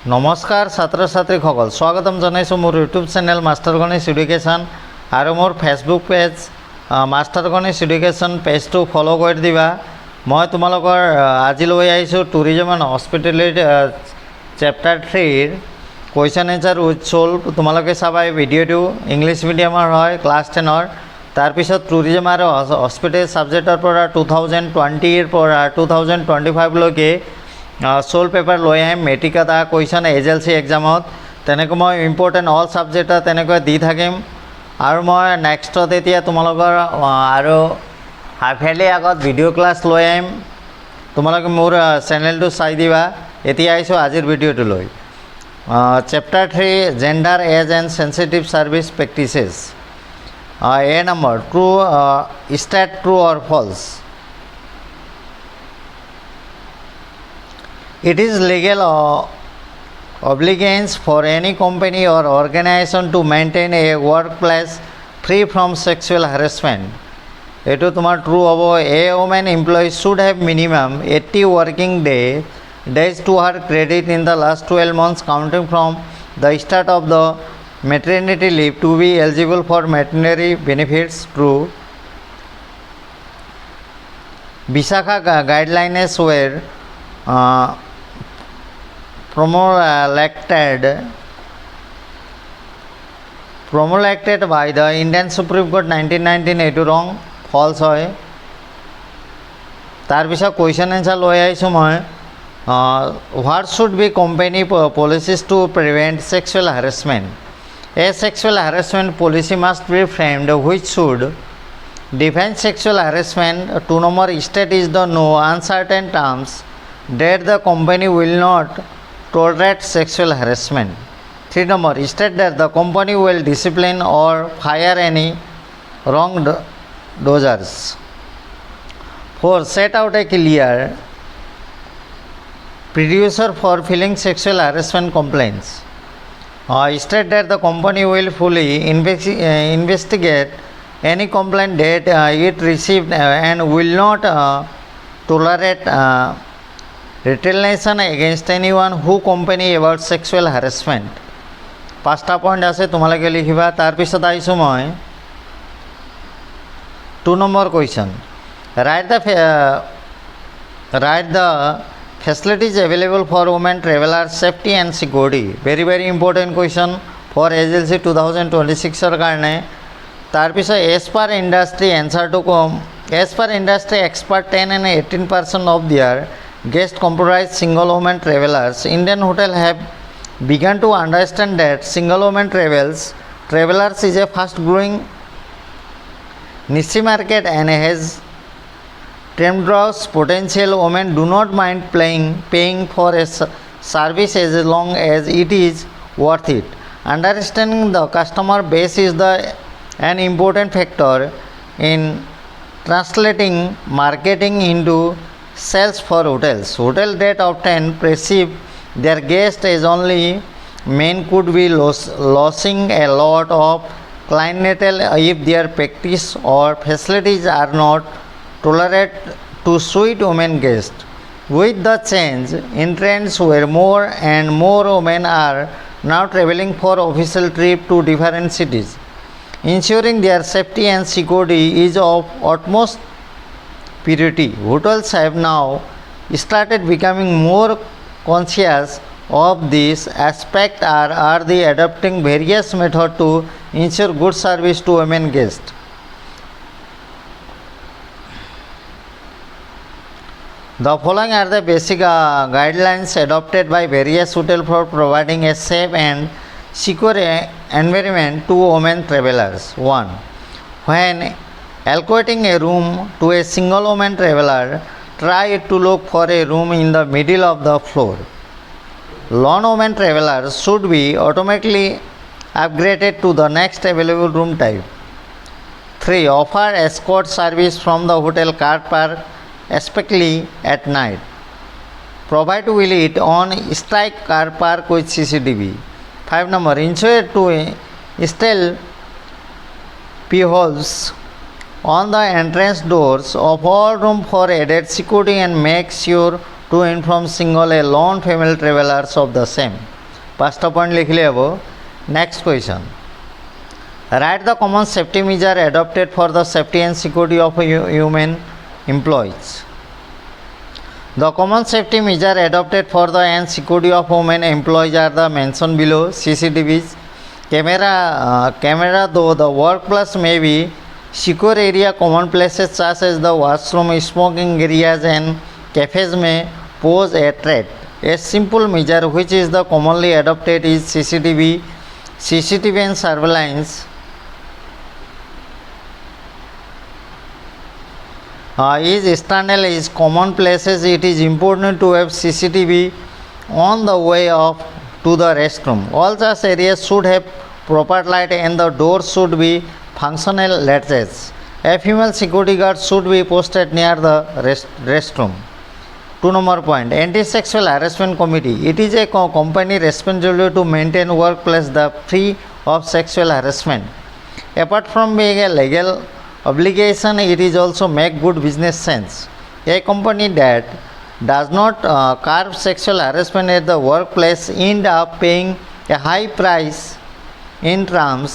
नमस्कार छात्र छात्री सकल स्वागतम जानाइছো मोर YouTube channel master Ganesh education और मोर Facebook page master Ganesh education page तो फॉलो कर दिबा। मैं तुम्हालोकर आज লৈ आइছো tourism and hospitality chapter 3 question answer with solve. तुम्हालोके चाबा भिडिओ इंग्लिश मीडियमर है क्लास 10 तार पिছত टूरिज्म और हॉस्पिटल सब्जेक्टर पर 2020 पर 2025 लके सोल पेपर लै आम मेट्रिकत क्वेश्चन HSLC एग्जामत तेनेको मैं इम्पर्टेन्ट ऑल सब्जेक्ट तेनेको दी थाकिम और मैं नेक्स्टत एतिया तुम्हालोकर आरो हाफ इयरली आगत भिडिओ क्लास लै आम तुम्हालोके मोर चैनल तो चाई दिबा। एतिया आइছো आजिर भिडिओ लै chapter 3 gender as and sensitive service practices. A number true state true or false. It is legal obligation for any company or organization to maintain a workplace free from sexual harassment. एटो तुम्हार true हम। A women employ should have minimum 80 working days to her credit in the last 12 months counting from the start of the maternity leave to be eligible for maternity benefits. True. Visakha guidelines were promulgated by the Indian Supreme Court 1919 एटू wrong false है। तार पिछा question answer लै आइছো मैं what should be company policies to prevent sexual harassment. A sexual harassment policy must be framed which should define sexual harassment. 2 number state is the no uncertain terms that the company will not tolerate sexual harassment. 3 number state that the company will discipline or fire any wrongdoers. 4 set out a clear procedure for filing sexual harassment complaints. State that the company will fully investigate any complaint that it received and will not tolerate retaliation against anyone who complain about sexual harassment. 5टा point आछे तुम्हालोके लिखिबा। तार पिছত आइছো मैं 2 number question write the facilities available for women traveller safety and security. Very important question for HSLC 2026 कारणे। तार पिছত as per industry answer to as per industry expert 10 and 18% of their guests comprise single women travelers. Indian hotels have begun to understand that single women travelers is a fast growing niche market and has tremendous potential. Women do not mind paying for a service as long as it is worth it. Understanding the customer base is an important factor in translating marketing into sales for hotels. Hotels that often perceive their guests as only men could be losing a lot of clientele if their practice or facilities are not tolerant to sweet women guests. With the change in trends where more and more women are now traveling for official trips to different cities, ensuring their safety and security is of utmost purity. Hotels have now started becoming more conscious of this aspect are the adopting various methods to ensure good service to women guests. The following are the basic guidelines adopted by various hotels for providing a safe and secure environment to women travelers. 1. When allocating a room to a single woman traveler, try to look for a room in the middle of the floor. Lone woman travelers should be automatically upgraded to the next available room type. 3. Offer escort service from the hotel car park, especially at night. Provide will it on strike car park with CCTV. 5 number ensure to install peepholes on the entrance doors of all rooms for added security and make sure to inform single and lone female travelers of the same. 5টা point লিখলে হব। Next question, write the common safety measure adopted for the safety and security of human employees. The common safety measure adopted for the and security of women employees are the mentioned below: CCTVs, camera, though the workplace may be secure area, common places such as the washroom, smoking areas and cafes may pose a threat. A simple measure which is the commonly adopted is CCTV and surveillance. Is external is common places. It is important to have CCTV on the way to the restroom. All such areas should have proper light and the doors should be functional latches. A female security guard should be posted near the restroom. 2 number point, anti-sexual harassment committee. It is a company responsible to maintain workplace the free of sexual harassment. Apart from being a legal obligation, it is also make good business sense. A company that does not curb sexual harassment at the workplace end up paying a high price in terms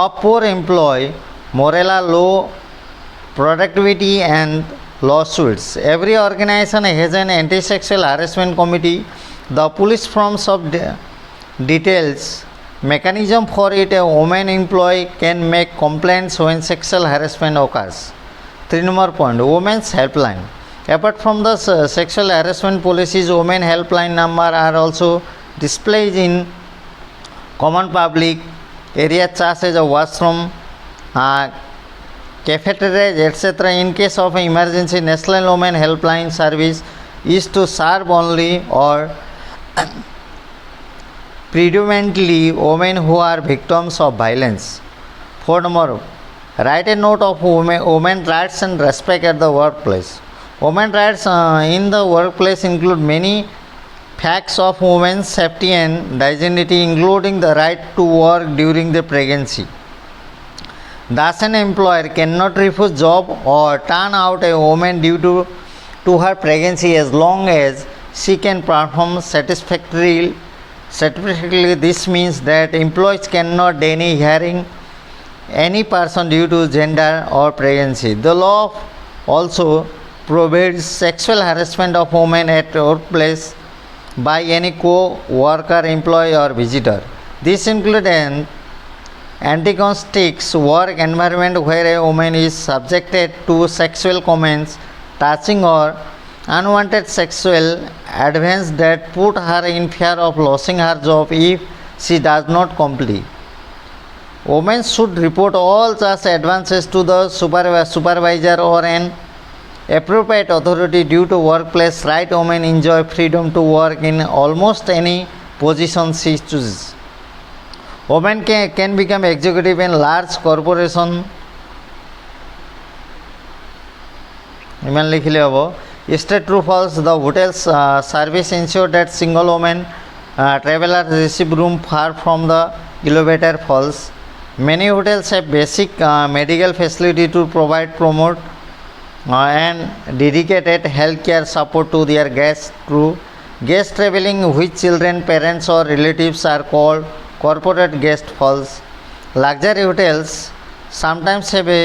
of poor employee morale, low productivity and lawsuits. Every organization has an anti-sexual harassment committee. The police forms of details mechanism for it. A woman employee can make complaints when sexual harassment occurs. 3 number point, women's helpline. Apart from the sexual harassment policies, women helpline number are also displayed in common public areas such as a washroom, cafeterias, etc. In case of emergency, National Women Helpline Service is to serve only or predominantly women who are victims of violence. 4 number, write a note of women rights and respect at the workplace. Women rights in the workplace include many facts of women's safety and dignity, including the right to work during the pregnancy. Thus, an employer cannot refuse job or turn out a woman due to her pregnancy as long as she can perform satisfactorily. This means that employees cannot deny hiring any person due to gender or pregnancy. The law also prohibits sexual harassment of women at workplace by any co-worker, employee or visitor. This includes an antagonistic work environment where a woman is subjected to sexual comments, touching or unwanted sexual advances that put her in fear of losing her job if she does not comply. Women should report all such advances to the supervisor or an appropriate authority. Due to workplace right, women enjoy freedom to work in almost any position she chooses. Women can become executive in large corporation. ইমান লিখিলে হব। State true false, the hotel's service ensure that single woman travelers receive room far from the elevator. False. Many hotels have basic medical facility to promote and dedicated healthcare support to their guest crew. Guests traveling with children, parents or relatives are called corporate guest. False. Luxury hotels sometimes have a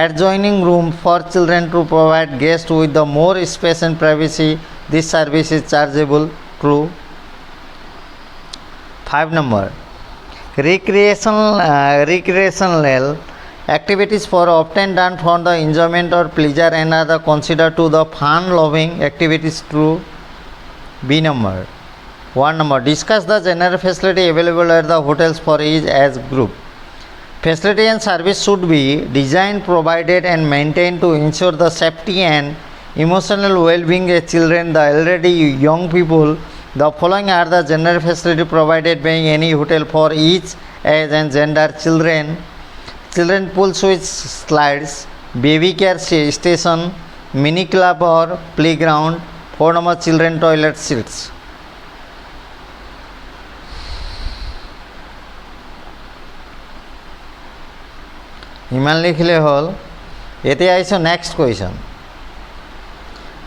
adjoining room for children to provide guests with the more space and privacy. This service is chargeable. True. 5 number, recreational activities for often done for the enjoyment or pleasure and are considered to the fun-loving activities. True. B number, 1 number, discuss the general facility available at the hotels for each as group. Facility and service should be designed, provided and maintained to ensure the safety and emotional well-being of children, the elderly, young people. The following are the general facility provided by any hotel for each age and gender: children pool, switch, slides, baby care station, mini club or playground. 4 number, children toilet seats. ইমান লিখিলে হল। এতে আইছো next question,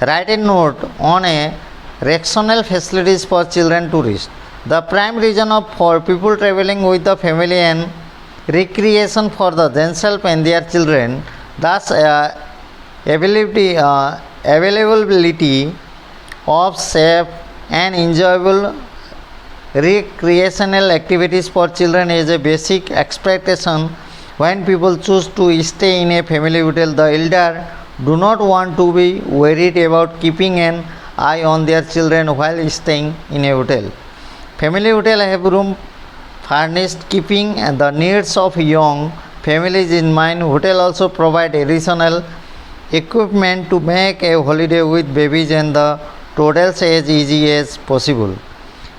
write a note on a recreational facilities for children tourists. The prime reason for people traveling with the family and recreation for themselves and their children. Thus, availability of safe and enjoyable recreational activities for children is a basic expectation when people choose to stay in a family hotel. The elder do not want to be worried about keeping an eye on their children while staying in a hotel. Family hotel have room furnished keeping the needs of young families in mind. Hotel also provide additional equipment to make a holiday with babies and the toddlers as easy as possible.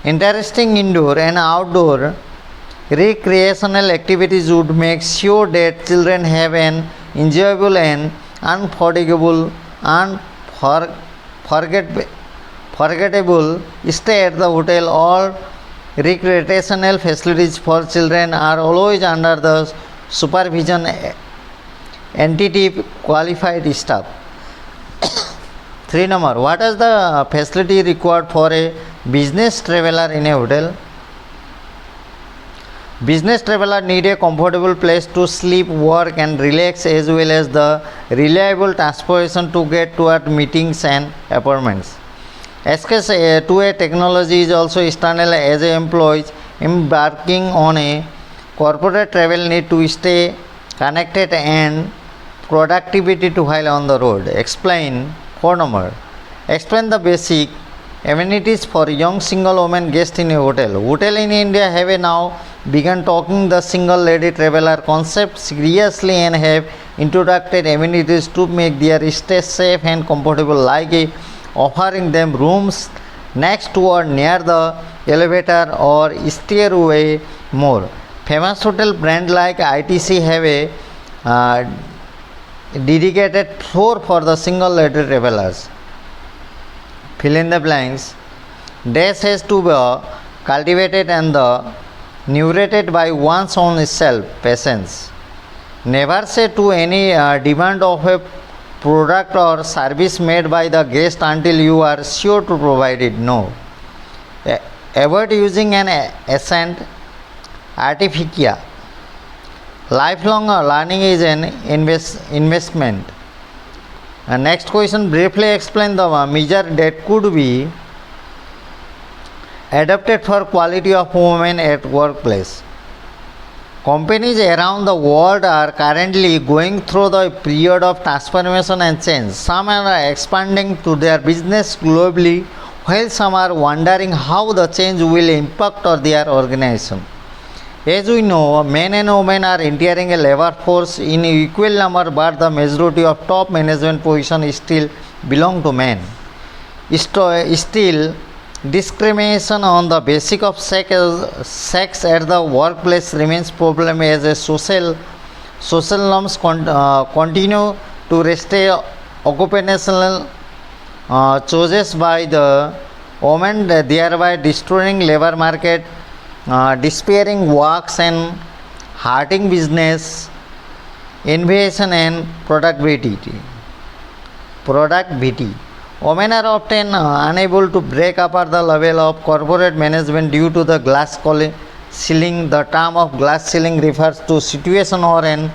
Interesting indoor and outdoor recreational activities would make sure that children have an enjoyable and unforgettable stay at the hotel. All recreational facilities for children are always under the supervision entity qualified staff. 3 number, what is the facility required for a business traveler in a hotel? Business traveler need a comfortable place to sleep, work and relax, as well as the reliable transportation to get to our meetings and appointments. Access to a technology is also essential, as employees embarking on a corporate travel need to stay connected and productivity to while on the road. Explain. 4 number, explain the basic amenities for young single women guests in a hotel. Hotel in India have now begun taking the single lady traveler concept seriously and have introduced amenities to make their stay safe and comfortable, like offering them rooms next to or near the elevator or stairway. More famous hotel brand like ITC have a dedicated floor for the single lady travelers. Fill in the blanks. This has to be cultivated and narrated by one's own self. Patience. Never say to any demand of a product or service made by the guest until you are sure to provide it. No. Avoid using an accent artificia. Lifelong learning is an investment. Next question, briefly explain the measure that could be adapted for quality of women at workplace. Companies around the world are currently going through the period of transformation and change. Some are expanding to their business globally, while some are wondering how the change will impact their organization. As we know, men and women are entering a labor force in equal number, but the majority of top management positions still belong to men. Still, discrimination on the basis of sex at the workplace remains problem, as a social norms continue to restrict occupational choices by the women, thereby destroying labor market, despairing works and hurting business innovation and productivity. Women are often unable to break upper the level of corporate management due to the glass ceiling. The term of glass ceiling refers to situation or an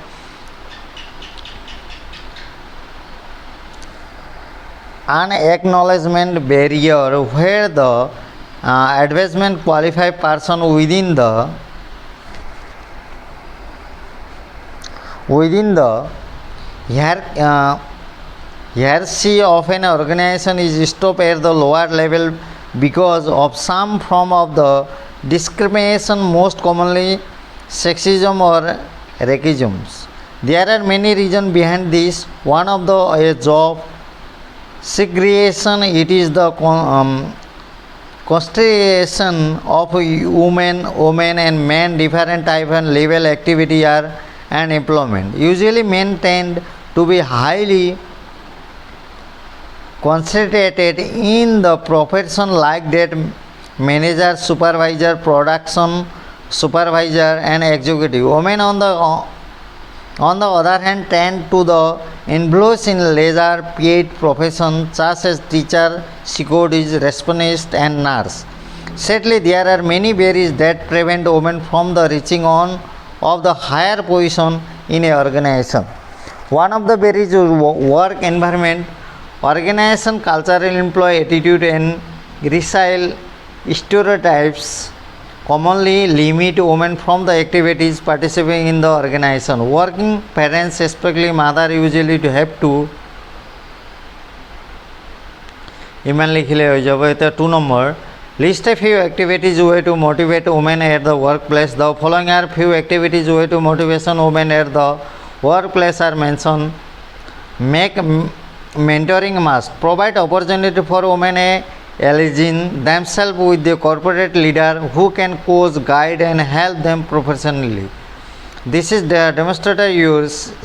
unacknowledgement barrier where the advancement qualified person within the hierarchy of an organization is stopped at the lower level because of some form of the discrimination, most commonly sexism or racism. There are many reasons behind this. One of the is job segregation. It is the concentration of women and men, different type and level activity and employment. Usually men tend to be highly concentrated in the profession like that manager, supervisor, production supervisor and executive. Women on on the other hand, tend to the influence in lesser paid professions such as teacher, securities, receptionist, and nurse. Sadly, there are many barriers that prevent women from the reaching on of the higher position in a organization. One of the barriers is work environment, organization, cultural employee attitude, and racial stereotypes commonly limit women from the activities participating in the organization. Working parents, especially mother, usually to have to ইমান লিখিলে হৈ যাব এতিয়া 2 number list a few activities way to motivate women at the workplace. The following are few activities way to motivation women at the workplace are mentioned. Make mentoring must provide opportunity for women aligning themselves with the corporate leader who can coach, guide, and help them professionally. This is the demonstrator your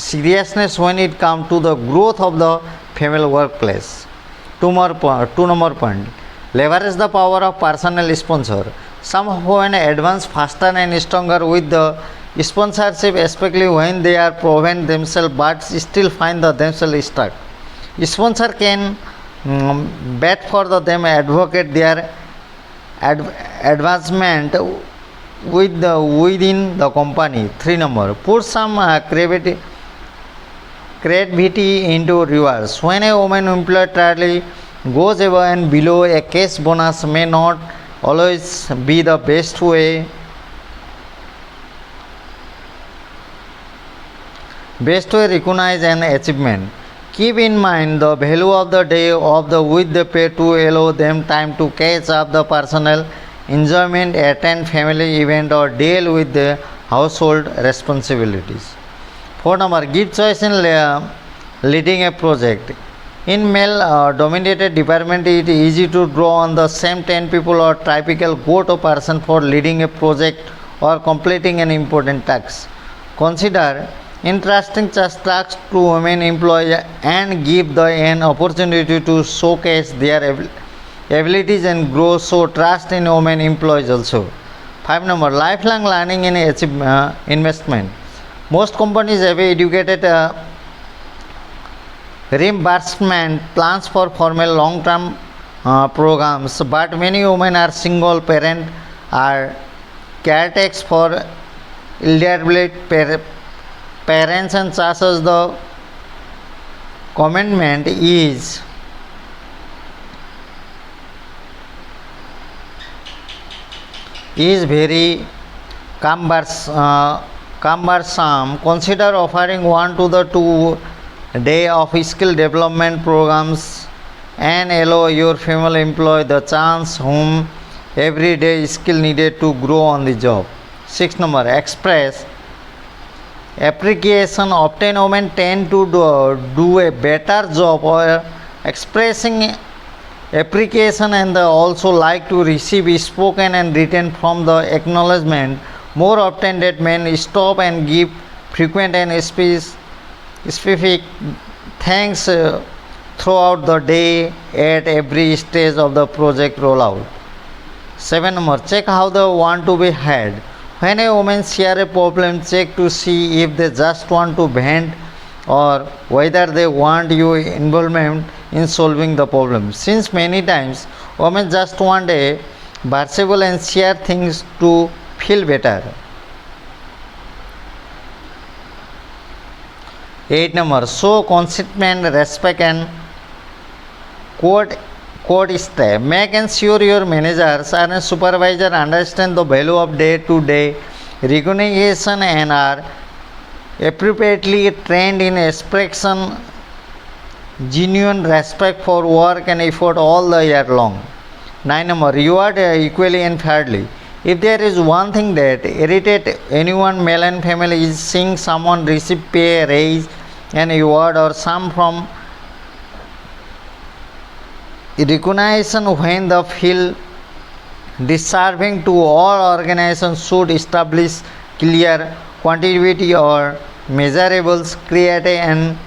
seriousness when it comes to the growth of the female workplace. 2 number point. Leverage the power of personal sponsor. Some women advance faster and stronger with the sponsorship, especially when they are proven themselves but still find themselves stuck. Sponsor can bet for them advocate their advancement within the company. 3 number. Put some creativity into rewards. When a woman employee truly goes above and below, a cash bonus may not always be the best way recognize an achievement. Keep in mind the value of the day of the with the pay to allow them time to catch up the personal enjoyment, attend family event, or deal with the household responsibilities. 4 number. Give choice in leading a project. In male dominated department, it is easy to draw on the same 10 people or typical go-to person for leading a project or completing an important task. Consider interesting tasks to women employees and give them an opportunity to showcase their abilities and grow, so trust in women employees also. 5 number. Lifelong learning and investment. Most companies have educated reimbursement plans for formal long-term programs, but many women are single parent or caretakers for elderly parents, and such as the commitment is very cumbersome. Consider offering 1 to the 2 day of skill development programs and allow your female employee the chance whom every day skill needed to grow on the job. 6 number. Express appreciation. Often women tend to do a better job or expressing appreciation, and they also like to receive spoken and written from the acknowledgement more often than men. Stop and give frequent and specific thanks throughout the day at every stage of the project rollout. 7 number. Check how they want to be heard. When a woman share a problem, check to see if they just want to vent or whether they want your involvement in solving the problem. Since many times women just want a versatile and share things to feel better. 8 number. Show consistent respect and code step. Make ensure your managers and supervisor understand the value of day-to-day recognition and are appropriately trained in expression genuine respect for work and effort all the year long. 9 number. Reward equally and fairly. If there is one thing that irritates anyone, male and female, is seeing someone receive pay, raise, an award or some from recognition when they feel deserving to. All organizations should establish clear quantitative or measurables criteria and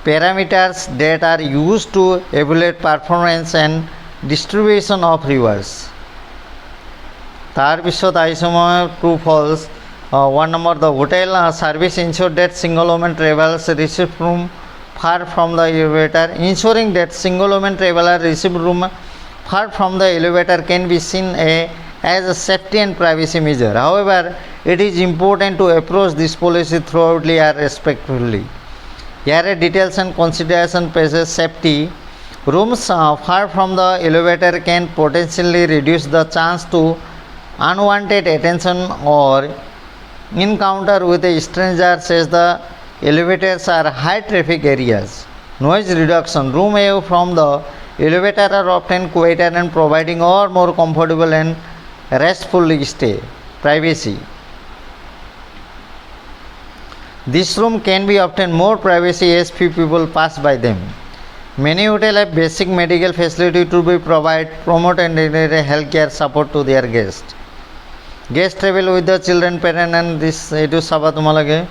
parameters that are used to evaluate performance and distribution of rewards. তাৰ পিছত আহিছোঁ মই true falls 1 number, the hotel service ensure that single woman travelers receive room far from the elevator. Ensuring that single woman traveler receive room far from the elevator can be seen as a safety and privacy measure. However, it is important to approach this policy thoroughly and respectfully. Here are details and consideration pages. Safety. Rooms far from the elevator can potentially reduce the chance to unwanted attention or encounter with a stranger, as the elevators are high traffic areas. Noise reduction. Room away from the elevator are often quieter and providing or more comfortable and restful stay. Privacy. This room can be obtained more privacy as few people pass by them. Many hotels have basic medical facility to be promote and healthcare support to their guests. Guest travel with the children, parent and this etu saba tumalage.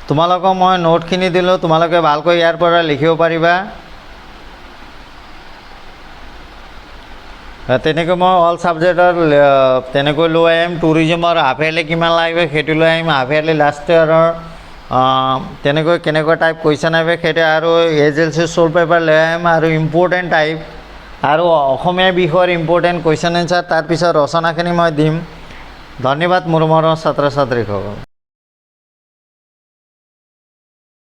তোমালোকক মই নোটখিনি দিলোঁ, তোমালোকে ভালকৈ ইয়াৰ পৰা লিখিব পাৰিবা। তেনেকৈ মই অল ছাবজেক্টৰ তেনেকৈ লৈ আহিম। টুৰিজমৰ হাফ ইয়াৰলি কিমান লাগিব সেইটো লৈ আহিম। হাফ ইয়াৰলি লাষ্ট ইয়াৰৰ তেনেকৈ কেনেকুৱা টাইপ কুৱেশ্যন আহিব সেইটো, আৰু HSLC শ্বৰ্ট পেপাৰ লৈ আহিম, আৰু ইম্পৰ্টেণ্ট টাইপ আৰু অসমীয়া বিষয়ৰ ইম্পৰ্টেণ্ট কুৱেশ্যন এনচাৰ তাৰপিছত ৰচনাখিনি মই দিম। ধন্যবাদ মোৰ মৰমৰ ছাত্ৰ ছাত্ৰীসকল।